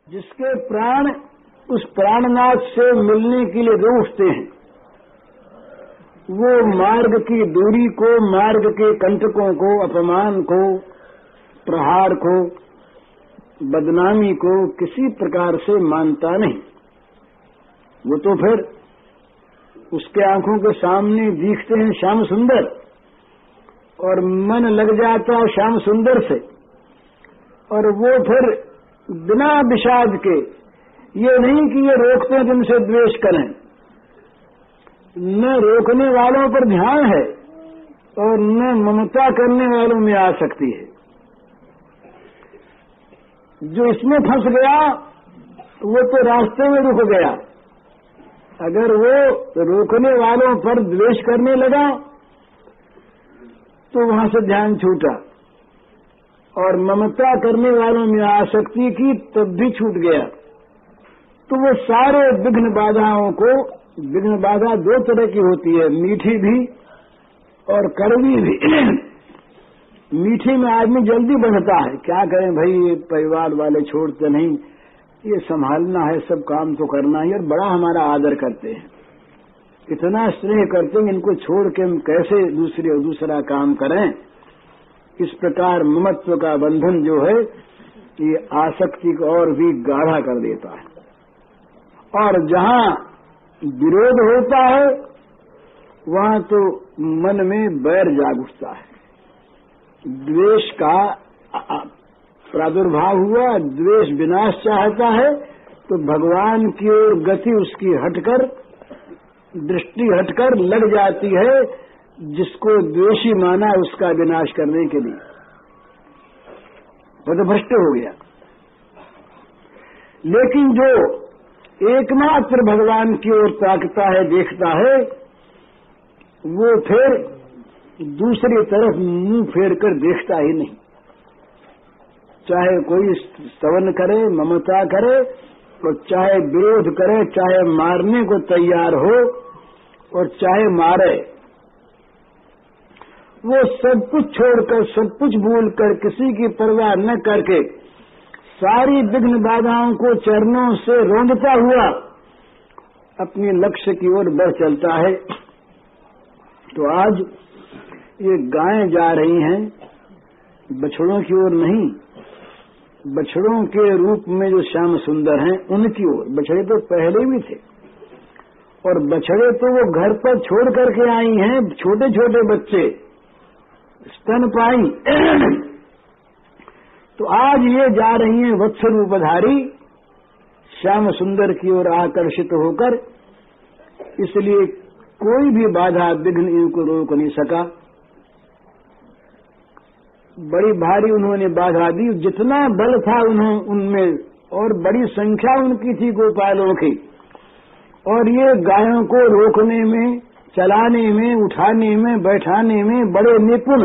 जिसके प्राण उस प्राणनाथ से मिलने के लिए रो उठते हैं, वो मार्ग की दूरी को, मार्ग के कंटकों को, अपमान को, प्रहार को, बदनामी को किसी प्रकार से मानता नहीं। वो तो फिर उसके आंखों के सामने दिखते हैं श्याम सुंदर, और मन लग जाता है श्याम सुंदर से, और वो फिर बिना विषाद के, ये नहीं कि ये रोकते हैं तुमसे द्वेष करें, न रोकने वालों पर ध्यान है और न ममता करने वालों में आसक्ति है। जो इसमें फंस गया वो तो रास्ते में रुक गया। अगर वो रोकने वालों पर द्वेष करने लगा तो वहां से ध्यान छूटा, और ममता करने वालों में आसक्ति की तब भी छूट गया। तो वो सारे विघ्न बाधाओं को, विघ्न बाधा दो तरह की होती है, मीठी भी और कड़वी भी। मीठी में आदमी जल्दी बढ़ता है, क्या करें भाई, ये परिवार वाले छोड़ते नहीं, ये संभालना है, सब काम तो करना है, और बड़ा हमारा आदर करते हैं, इतना स्नेह करते हैं, इनको छोड़ के हम कैसे दूसरा काम करें। इस प्रकार ममत्व का बंधन जो है ये आसक्ति को और भी गाढ़ा कर देता है, और जहां विरोध होता है वहां तो मन में बैर जाग उठता है। द्वेष का प्रादुर्भाव हुआ, द्वेष विनाश चाहता है, तो भगवान की ओर गति उसकी हटकर, दृष्टि हटकर लग जाती है जिसको द्वेषी माना उसका विनाश करने के लिए, वो तो भ्रष्ट हो गया। लेकिन जो एकमात्र भगवान की ओर ताकता है, देखता है, वो फिर दूसरी तरफ मुंह फेर कर देखता ही नहीं। चाहे कोई स्तवन करे, ममता करे, और चाहे विरोध करे, चाहे मारने को तैयार हो और चाहे मारे, वो सब कुछ छोड़कर, सब कुछ भूलकर, किसी की परवाह न करके सारी विघ्न बाधाओं को चरणों से रौंदता हुआ अपने लक्ष्य की ओर बढ़ चलता है। तो आज ये गायें जा रही हैं बछड़ों की ओर नहीं, बछड़ों के रूप में जो श्याम सुंदर हैं उनकी ओर। बछड़े तो पहले भी थे, और बछड़े तो वो घर पर छोड़ करके आई हैं, छोटे छोटे बच्चे, स्तनपाई। तो आज ये जा रही हैं वत्स रूपधारी श्याम सुंदर की ओर आकर्षित होकर, इसलिए कोई भी बाधा विघ्न इनको रोक नहीं सका। बड़ी भारी उन्होंने बाधा दी, जितना बल था उनमें, और बड़ी संख्या उनकी थी गोपालों की, और ये गायों को रोकने में, चलाने में, उठाने में, बैठाने में बड़े निपुण,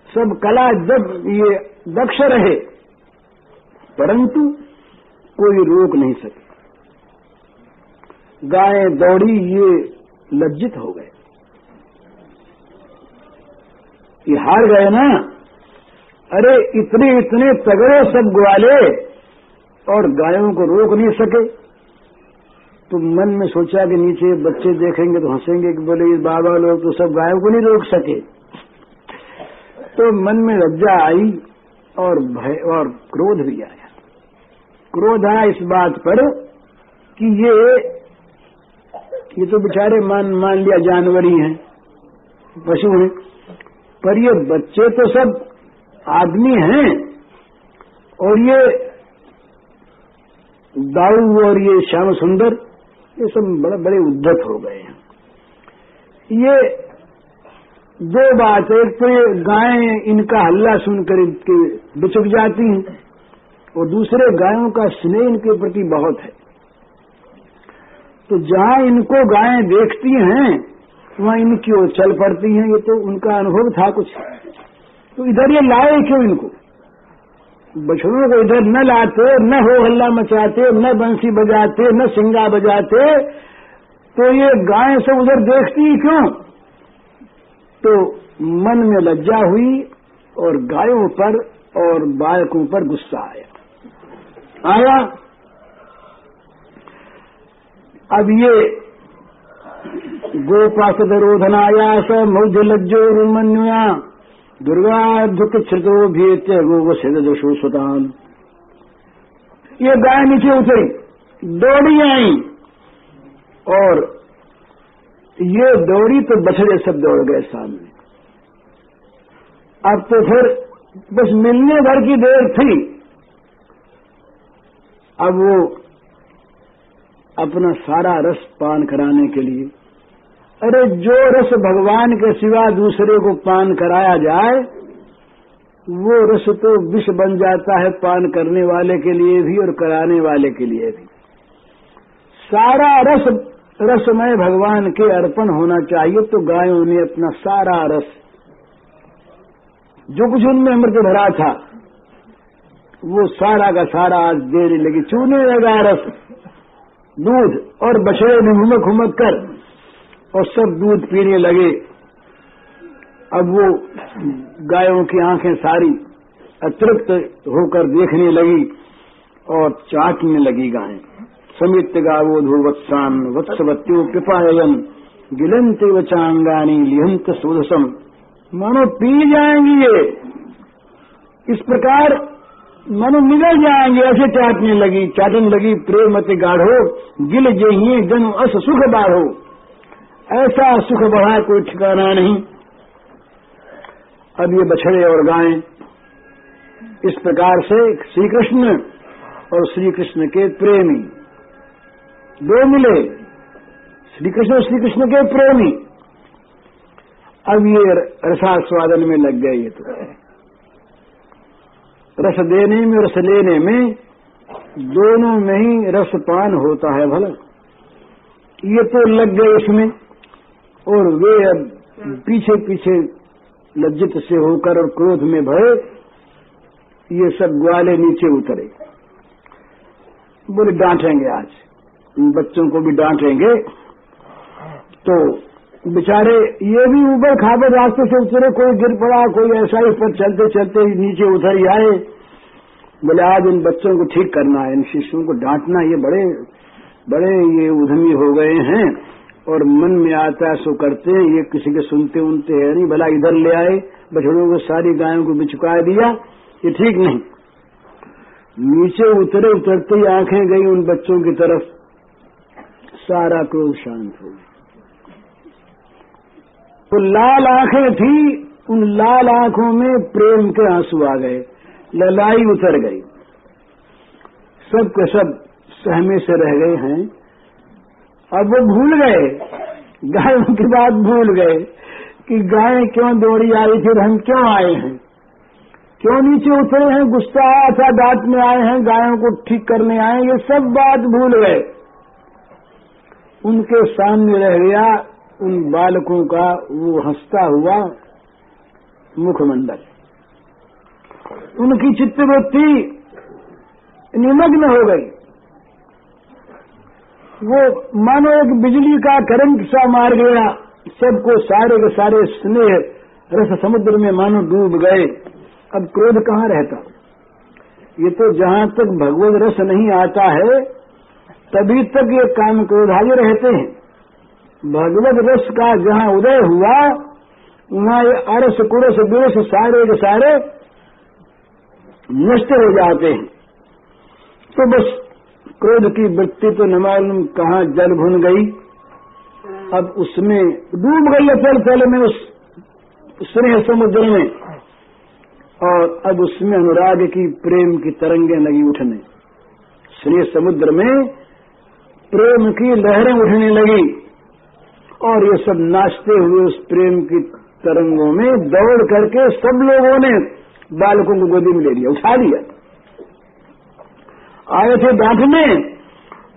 सब कला जब ये दक्ष रहे, परंतु कोई रोक नहीं सके। गायें दौड़ी, ये लज्जित हो गए, ये हार गए ना। अरे इतने इतने तगड़े सब ग्वाले और गायों को रोक नहीं सके। तो मन में सोचा कि नीचे बच्चे देखेंगे तो हंसेंगे कि बोले ये बाबा लोग तो सब गायों को नहीं रोक सके। तो मन में लज्जा आई और भय और क्रोध भी आया। क्रोध आया इस बात पर कि ये तो बेचारे मान लिया जानवर ही हैं, पशु हैं, पर ये बच्चे तो सब आदमी हैं, और ये दाऊ और ये श्याम सुंदर, ये सब बड़े बड़े उद्धत हो गए हैं। ये दो बात, एक तो ये गायें इनका हल्ला सुनकर इनके बिचक जाती हैं, और दूसरे गायों का स्नेह इनके प्रति बहुत है। तो जहां इनको गायें देखती हैं वहां इनकी ओर चल पड़ती हैं। ये तो उनका अनुभव था कुछ। तो इधर ये लाए क्यों इनको? बछड़ों को इधर न लाते, न हो हल्ला मचाते, न बंसी बजाते, न सिंगा बजाते, तो ये गाय सब उधर देखती क्यों? तो मन में लज्जा हुई और गायों पर और बालकों पर गुस्सा आया। आया। अब ये गोपासदरोधनायास मौज लज्जो रुमन्युया दुर्गा दुख छ्रतो भीत्य गोवशो सुतान। ये गाय नीचे उतरी, दौड़ी आई, और ये दौड़ी तो बछड़े सब दौड़ गए सामने। अब तो फिर बस मिलने भर की देर थी। अब वो अपना सारा रस पान कराने के लिए, अरे जो रस भगवान के सिवा दूसरे को पान कराया जाए वो रस तो विष बन जाता है, पान करने वाले के लिए भी और कराने वाले के लिए भी। सारा रसमय भगवान के अर्पण होना चाहिए। तो गायों ने अपना सारा रस, जो कुछ उनमें अमृत भरा था, वो सारा का सारा आज देने लगी, चूने लगा रस, दूध, और बछड़े ने हुमक हुमक कर और सब दूध पीने लगे। अब वो गायों की आंखें सारी अतृप्त होकर देखने लगी और चाटने लगी गायें। समित गावोधो वत्सान वत्सवत्यो पिपायन गिलंत वचांगानी लिहंत सोदसम। मानो पी जाएंगी ये, इस प्रकार मानो निगल जाएंगे, ऐसे चाटने लगी, चाटन लगी। प्रेमति गाढ़ो गिल जहिए जन अस सुख बाढ़ो। ऐसा सुख बढ़ा कोई ठिकाना नहीं। अब ये बछड़े और गायें इस प्रकार से श्री कृष्ण और श्री कृष्ण के प्रेमी दो मिले, श्री कृष्ण और श्री कृष्ण के प्रेमी। अब ये रसास्वादन में लग गए। ये तो रस देने में और रस लेने में दोनों में ही रसपान होता है भला। ये तो लग गए इसमें, और वे अब पीछे पीछे लज्जित से होकर और क्रोध में भरे ये सब ग्वाले नीचे उतरे। बोले डांटेंगे आज, इन बच्चों को भी डांटेंगे। तो बेचारे ये भी ऊपर खाबर रास्ते से उतरे, कोई गिर पड़ा, कोई ऐसा ही पर चलते चलते नीचे उतर ही आए। बोले आज इन बच्चों को ठीक करना है, इन शिष्यों को डांटना, ये बड़े बड़े ये उद्यमी हो गए हैं और मन में आता है सो करते हैं, ये किसी के सुनते उनते हैं नहीं। भला इधर ले आए बछड़ों को, सारी गायों को बिचुका दिया, ये ठीक नहीं। नीचे उतरे, उतरते ही आंखें गई उन बच्चों की तरफ, सारा क्रोध शांत हो गया। तो लाल आंखें थी, उन लाल आंखों में प्रेम के आंसू आ गए, ललाई उतर गई। सब के सब सहमे से रह गए हैं। अब वो भूल गए, गायों की बात भूल गए कि गायें क्यों दौड़ी आई थी, हम क्यों आए हैं, क्यों नीचे उतरे हैं, गुस्सा आया था, डांट में आए हैं, गायों को ठीक करने आए, ये सब बात भूल गए। उनके सामने रह गया उन बालकों का वो हंसता हुआ मुखमंडल। उनकी चित्तवृत्ति निमग्न हो गई। वो मानो एक बिजली का करंट सा मार गया, सबको सारे के सारे स्नेह रस समुद्र में मानो डूब गए। अब क्रोध कहाँ रहता। ये तो जहाँ तक भगवत रस नहीं आता है तभी तक ये काम क्रोधादि रहते हैं। भगवत रस का जहाँ उदय हुआ वहाँ ये अरस कुरस विरस सारे के सारे नष्ट हो जाते हैं। तो बस क्रोध की वृत्ति तो न मालूम कहाँ जल भुन गई, अब उसमें डूब गई अचल चल में, उस स्नेह समुद्र में, और अब उसमें अनुराग की प्रेम की तरंगें लगी उठने। स्नेह समुद्र में प्रेम की लहरें उठने लगी और ये सब नाचते हुए उस प्रेम की तरंगों में दौड़ करके सब लोगों ने बालकों को गोदी में ले लिया, उठा लिया। आए थे डांटने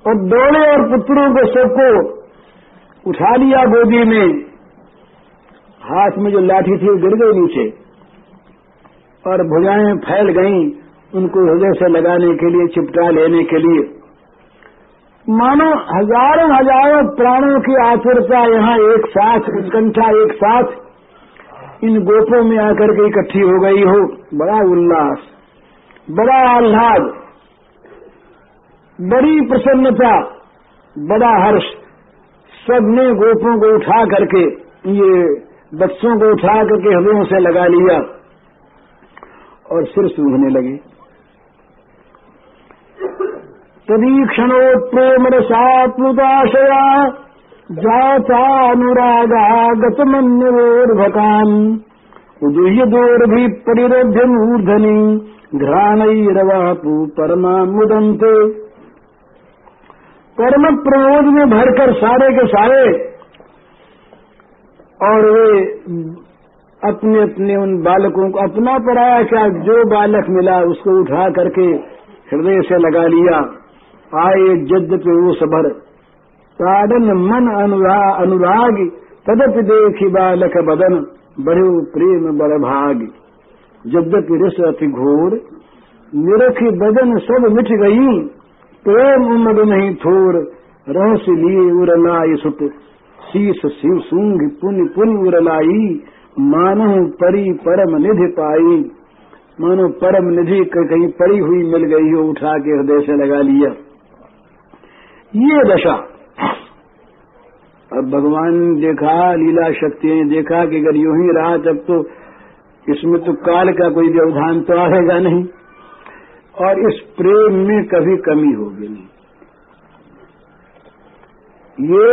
और दौड़े और पुत्रों को सबको उठा लिया गोदी में। हाथ में जो लाठी थी वो गिर गई नीचे और भुजाएं फैल गईं उनको हृदय से लगाने के लिए, चिपटा लेने के लिए। मानो हजारों हजारों प्राणों की आतुरता यहाँ एक साथ, उत्कंठा एक साथ इन गोपों में आकर के इकट्ठी हो गई हो। बड़ा उल्लास, बड़ा आह्लाद। बड़ी प्रसन्नता, बड़ा हर्ष। सबने गोपों को उठा करके, ये बच्चों को उठा करके हृदयों से लगा लिया और सिर सूंघने लगे। तदीक्षणोत्प्रेम रसात्मुदाशया जातानुरागा गतमन्योर्भकान् उदुह्य दोर्भि परिरोध्य मूर्धनि घ्राणैरवापु परमामुदन्ते। परम प्रमोद में भरकर सारे के सारे, और वे अपने अपने उन बालकों को, अपना पराया क्या, जो बालक मिला उसको उठा करके हृदय से लगा लिया। आए यद्यपि वो सबर ताड़न मन अनुराग, तदपि देखी बालक बदन बढ़ो प्रेम बड़ भाग। यद्यपि रस अति घोर निरखी बदन सब मिट गई, प्रेम उमग नहीं थोर रहस्य लिए उरलाई सुत। शीस शिव सूंघ पुनि पुनि उरलाई, मानो परी परम निधि पाई। मानो परम निधि कहीं पड़ी हुई मिल गई हो, उठा के हृदय से लगा लिया। ये दशा। अब भगवान ने देखा, लीला शक्ति ने देखा कि अगर यूं ही रहा तब तो इसमें तो काल का कोई व्यवधान तो आएगा नहीं, और इस प्रेम में कभी कमी होगी नहीं। ये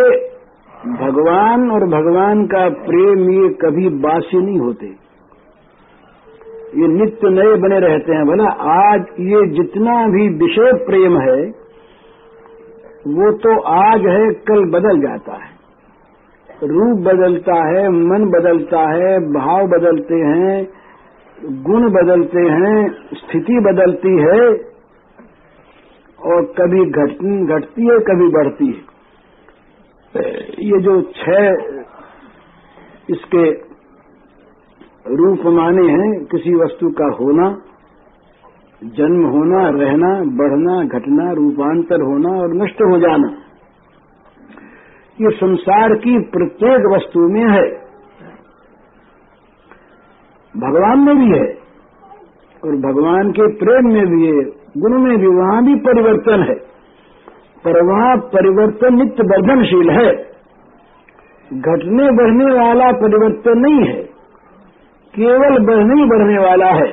भगवान और भगवान का प्रेम ये कभी बासी नहीं होते, ये नित्य नए बने रहते हैं। भला आज ये जितना भी विषय प्रेम है वो तो आज है, कल बदल जाता है, रूप बदलता है, मन बदलता है, भाव बदलते हैं, गुण बदलते हैं, स्थिति बदलती है, और कभी घटती है, कभी बढ़ती है। ये जो 6 इसके रूप माने हैं, किसी वस्तु का होना, जन्म होना, रहना, बढ़ना, घटना, रूपांतर होना और नष्ट हो जाना, ये संसार की प्रत्येक वस्तु में है। भगवान में भी है और भगवान के प्रेम में भी है, गुण में भी, वहां भी परिवर्तन है, पर वहां परिवर्तन नित्य वर्धनशील है, घटने बढ़ने वाला परिवर्तन नहीं है, केवल बढ़ने ही बढ़ने वाला है,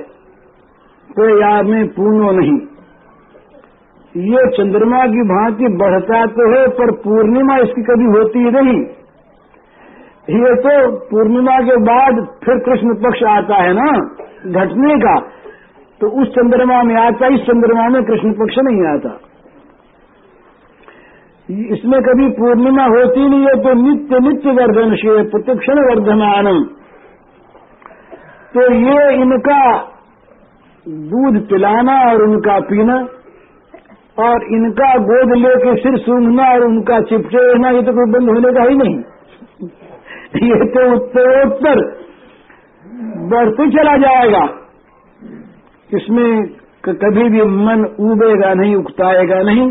कोई याद में पूर्णो नहीं। ये चंद्रमा की भांति बढ़ता तो है, पर पूर्णिमा इसकी कभी होती ही नहीं। ये तो पूर्णिमा के बाद फिर कृष्ण पक्ष आता है ना घटने का, तो उस चंद्रमा में आता, इस चंद्रमा में कृष्ण पक्ष नहीं आता। इसमें कभी पूर्णिमा होती नहीं है, तो नित्य नित्य वर्धनशील, प्रतिक्षण वर्धमानम। तो ये इनका दूध पिलाना और उनका पीना, और इनका गोद लेके सिर सूंघना और उनका चिपटे रहना, ये तो कोई बंद होने का ही नहीं। ये तो उत्तरोत्तर बढ़ते चला जाएगा, इसमें कभी भी मन उबेगा नहीं, उकताएगा नहीं।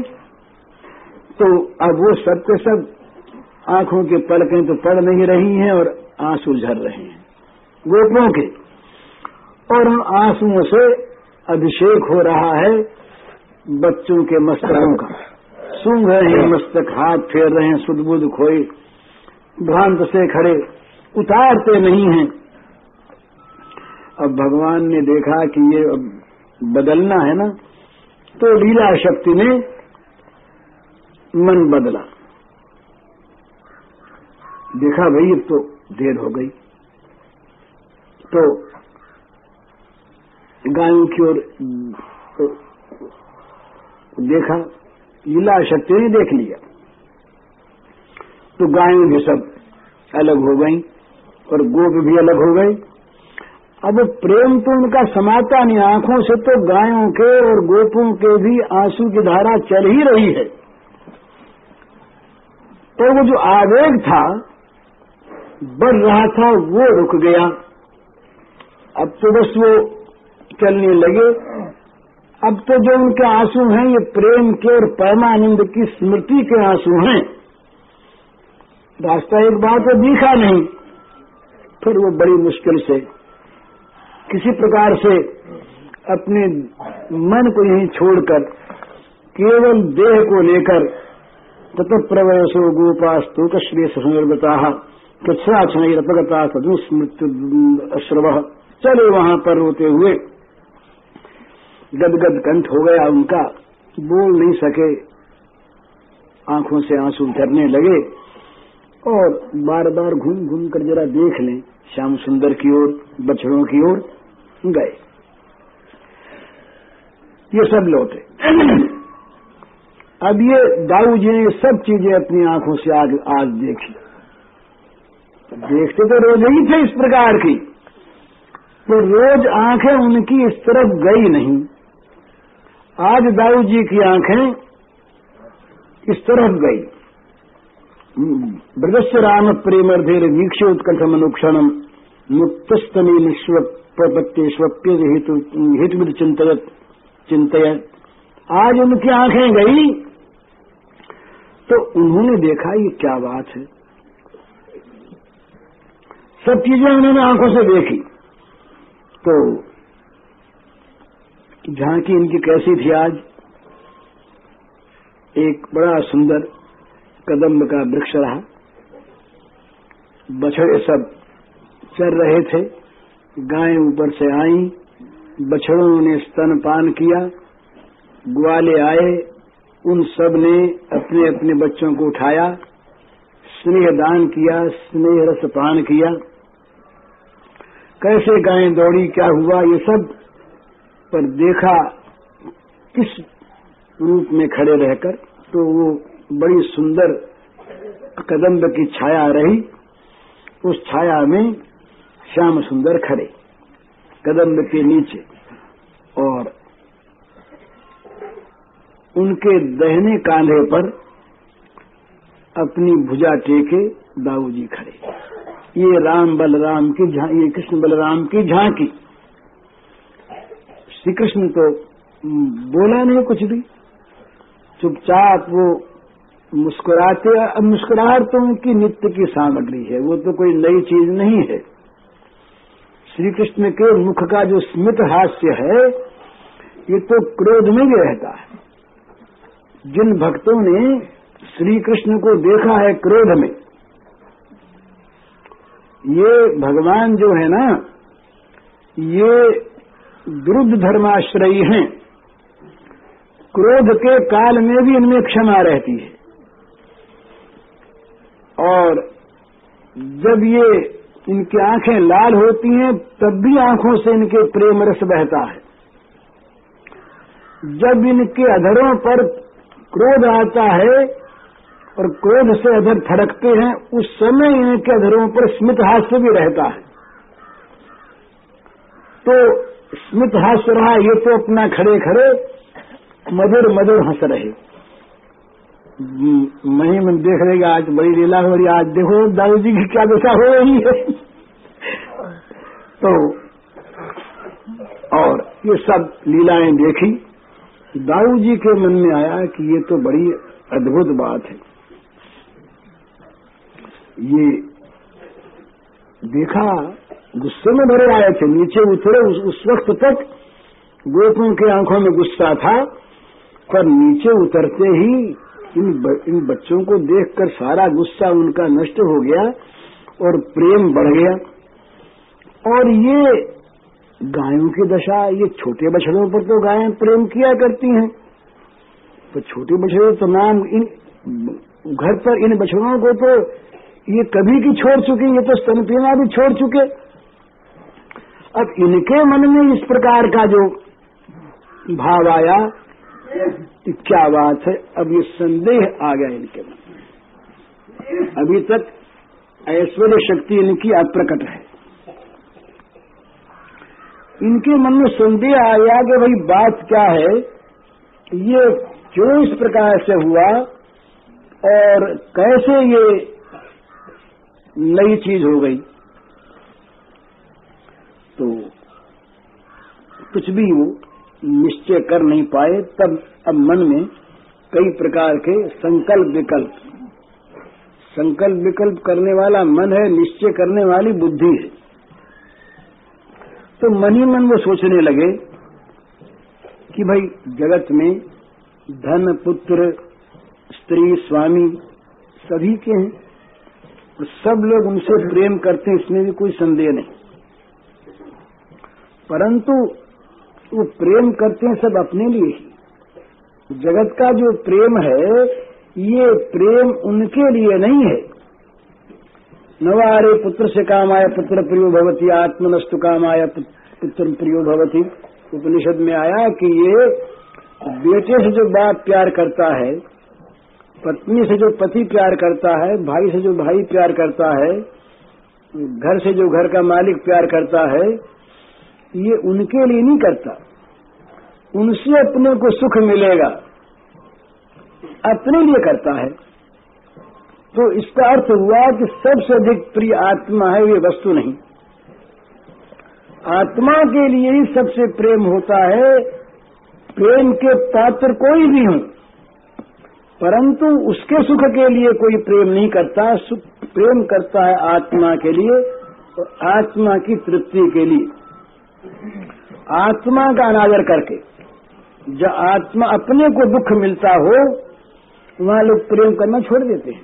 तो अब वो सब के सब आंखों की पलकें तो पड़ नहीं रही हैं और आंसू झर रहे हैं गोपों के, और उन आंसुओं से अभिषेक हो रहा है बच्चों के मस्तकों का। सूंघ रहे हैं मस्तक, हाथ फेर रहे हैं, सुध-बुध खोए, भ्रांत से खड़े, उतारते नहीं हैं। अब भगवान ने देखा कि ये बदलना है ना, तो लीला शक्ति ने मन बदला। देखा भाई अब तो देर हो गई, तो गायों की ओर देखा, लीला शक्ति ने देख लिया, तो गायें भी सब अलग हो गईं और गोप भी अलग हो गए। अब प्रेम तो उनका समाता नहीं, आंखों से तो गायों के और गोपों के भी आंसू की धारा चल ही रही है, तो वो जो आवेग था बढ़ रहा था वो रुक गया। अब तो बस वो चलने लगे। अब तो जो उनके आंसू हैं ये प्रेम के और परमानंद की स्मृति के आंसू हैं। रास्ता एक बार तो दिखा नहीं, फिर वो बड़ी मुश्किल से किसी प्रकार से अपने मन को यहीं छोड़कर केवल देह को लेकर तत्प्रवयसो गोपास्तु कश्रेष सुनिर्वता कृच्छ्राक्षणपगता सदुस्मृत्यु अश्रव। चले वहां पर रोते हुए, गदगद कंठ हो गया उनका, बोल नहीं सके, आंखों से आंसू झरने लगे और बार बार घूम घूम कर जरा देख लें श्याम सुंदर की ओर, बछड़ों की ओर गए। ये सब लौटे। अब ये दाऊ जी ने सब चीजें अपनी आंखों से आज देखी। देखते तो रोज ही थे इस प्रकार की, तो रोज आंखें उनकी इस तरफ गई नहीं। आज दाऊ जी की आंखें इस तरफ गई। ब्रजस्य राम प्रेमर्धेर वीक्ष्य उत्कंठ मनुक्षणम मुक्तस्तमी निष्वपत्तेष्वप्य हेतु चिंतयत। आज उनकी आंखें गई तो उन्होंने देखा ये क्या बात है। सब चीजें उन्होंने आंखों से देखी। तो झांकी इनकी कैसी थी आज? एक बड़ा सुंदर कदम्ब का वृक्ष रहा, बछड़े सब चर रहे थे, गायें ऊपर से आईं, बछड़ों ने स्तनपान किया, ग्वाले आए, उन सब ने अपने अपने बच्चों को उठाया, स्नेह दान किया, स्नेह रस पान किया। कैसे गायें दौड़ी, क्या हुआ, ये सब पर देखा किस रूप में खड़े रहकर, तो वो बड़ी सुंदर कदम्ब की छाया रही। उस छाया में श्याम सुंदर खड़े कदम्ब के नीचे, और उनके दाहिने कांधे पर अपनी भुजा टेके दाऊ जी खड़े। ये राम बलराम की ये कृष्ण बलराम की झांकी। श्री कृष्ण तो बोला नहीं कुछ भी, चुपचाप वो मुस्कुराते। अब मुस्कुराहट तो उनकी नित्य की सामग्री है, वो तो कोई नई चीज नहीं है। श्री कृष्ण के मुख का जो स्मित हास्य है, ये तो क्रोध में भी रहता है। जिन भक्तों ने श्री कृष्ण को देखा है क्रोध में, ये भगवान जो है ना, ये विरुद्ध धर्माश्रयी हैं। क्रोध के काल में भी इनमें क्षमा रहती है, और जब ये इनकी आंखें लाल होती हैं तब भी आंखों से इनके प्रेम रस बहता है। जब इनके अधरों पर क्रोध आता है और क्रोध से अधर फड़कते हैं, उस समय इनके अधरों पर स्मित हास्य भी रहता है। तो स्मित हास्य रहा, ये तो अपना खड़े खड़े मधुर मधुर हंस रहे। मन देख रहेगा आज बड़ी लीला हो रही, आज देखो दाऊ जी की क्या दशा हो रही है। तो और ये सब लीलाएं देखी, दाऊ जी के मन में आया कि ये तो बड़ी अद्भुत बात है। ये देखा, गुस्से में भरे आए थे, नीचे उतरे। उस वक्त तक गोपों की आंखों में गुस्सा था, पर नीचे उतरते ही इन बच्चों को देखकर सारा गुस्सा उनका नष्ट हो गया और प्रेम बढ़ गया। और ये गायों की दशा, ये छोटे बछड़ों पर तो गायें प्रेम किया करती हैं, तो छोटे बछड़े तो नाम इन घर पर इन बछड़ों को तो ये कभी की छोड़ चुके, ये तो स्तन पीना भी छोड़ चुके। अब इनके मन में इस प्रकार का जो भाव आया, क्या बात है, अब ये संदेह आ गया इनके मन में। अभी तक ऐश्वर्य शक्ति इनकी अप्रकट है। इनके मन में संदेह आ गया कि भाई बात क्या है, ये क्यों इस प्रकार से हुआ और कैसे ये नई चीज हो गई। तो कुछ भी वो निश्चय कर नहीं पाए। तब अब मन में कई प्रकार के संकल्प विकल्प करने वाला मन है, निश्चय करने वाली बुद्धि है। तो मन ही मन वो सोचने लगे कि भाई जगत में धन, पुत्र, स्त्री, स्वामी सभी के हैं और सब लोग उनसे प्रेम करते हैं, इसमें भी कोई संदेह नहीं। परंतु वो प्रेम करते हैं सब अपने लिए ही। जगत का जो प्रेम है ये प्रेम उनके लिए नहीं है। नवारे पुत्र से कामाय पुत्र प्रियो भवति, आत्मनस्तु कामाय पुत्र प्रियो भवति। उपनिषद में आया कि ये बेटे से जो बाप प्यार करता है, पत्नी से जो पति प्यार करता है, भाई से जो भाई प्यार करता है, घर से जो घर का मालिक प्यार करता है, ये उनके लिए नहीं करता, उनसे अपने को सुख मिलेगा, अपने लिए करता है। तो इसका अर्थ हुआ कि सबसे अधिक प्रिय आत्मा है, ये वस्तु नहीं। आत्मा के लिए ही सबसे प्रेम होता है। प्रेम के पात्र कोई भी हो, परंतु उसके सुख के लिए कोई प्रेम नहीं करता, प्रेम करता है आत्मा के लिए और आत्मा की तृप्ति के लिए, आत्मा का अनादर करके। जब आत्मा अपने को दुख मिलता हो वहां लोग प्रेम करना छोड़ देते हैं,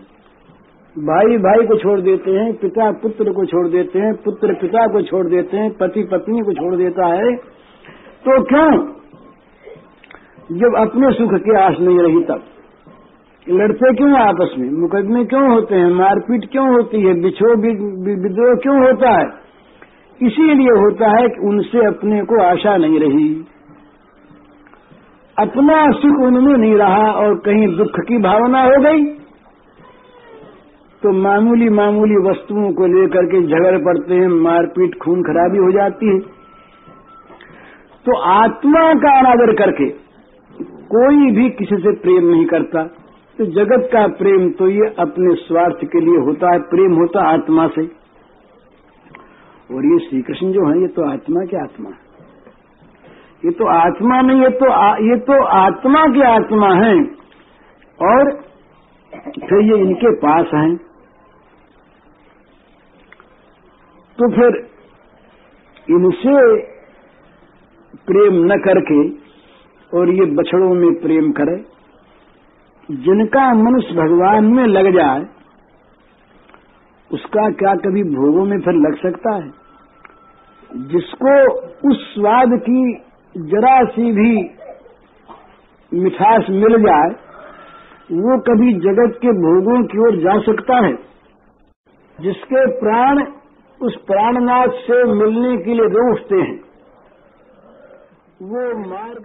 भाई भाई को छोड़ देते हैं, पिता पुत्र को छोड़ देते हैं, पुत्र पिता को छोड़ देते हैं, पति पत्नी को छोड़ देता है। तो क्यों? जब अपने सुख की आस नहीं रही तब लड़ते क्यों आपस में, मुकदमे क्यों होते हैं, मारपीट क्यों होती है, विद्रोह क्यों होता है? इसीलिए होता है कि उनसे अपने को आशा नहीं रही, अपना सुख उनमें नहीं रहा और कहीं दुख की भावना हो गई तो मामूली मामूली वस्तुओं को लेकर के झगड़ पड़ते हैं, मारपीट खून खराबी हो जाती है। तो आत्मा का अनादर करके कोई भी किसी से प्रेम नहीं करता। तो जगत का प्रेम तो ये अपने स्वार्थ के लिए होता है, प्रेम होता आत्मा से। और ये श्री कृष्ण जो है ये तो आत्मा के आत्मा है, ये तो आत्मा नहीं, ये तो आत्मा की आत्मा है और फिर ये इनके पास हैं। तो फिर इनसे प्रेम न करके और ये बछड़ों में प्रेम करे। जिनका मनुष्य भगवान में लग जाए उसका क्या कभी भोगों में फिर लग सकता है? जिसको उस स्वाद की जरा सी भी मिठास मिल जाए वो कभी जगत के भोगों की ओर जा सकता है? जिसके प्राण उस प्राणनाथ से मिलने के लिए रो उठते हैं वो मार्ग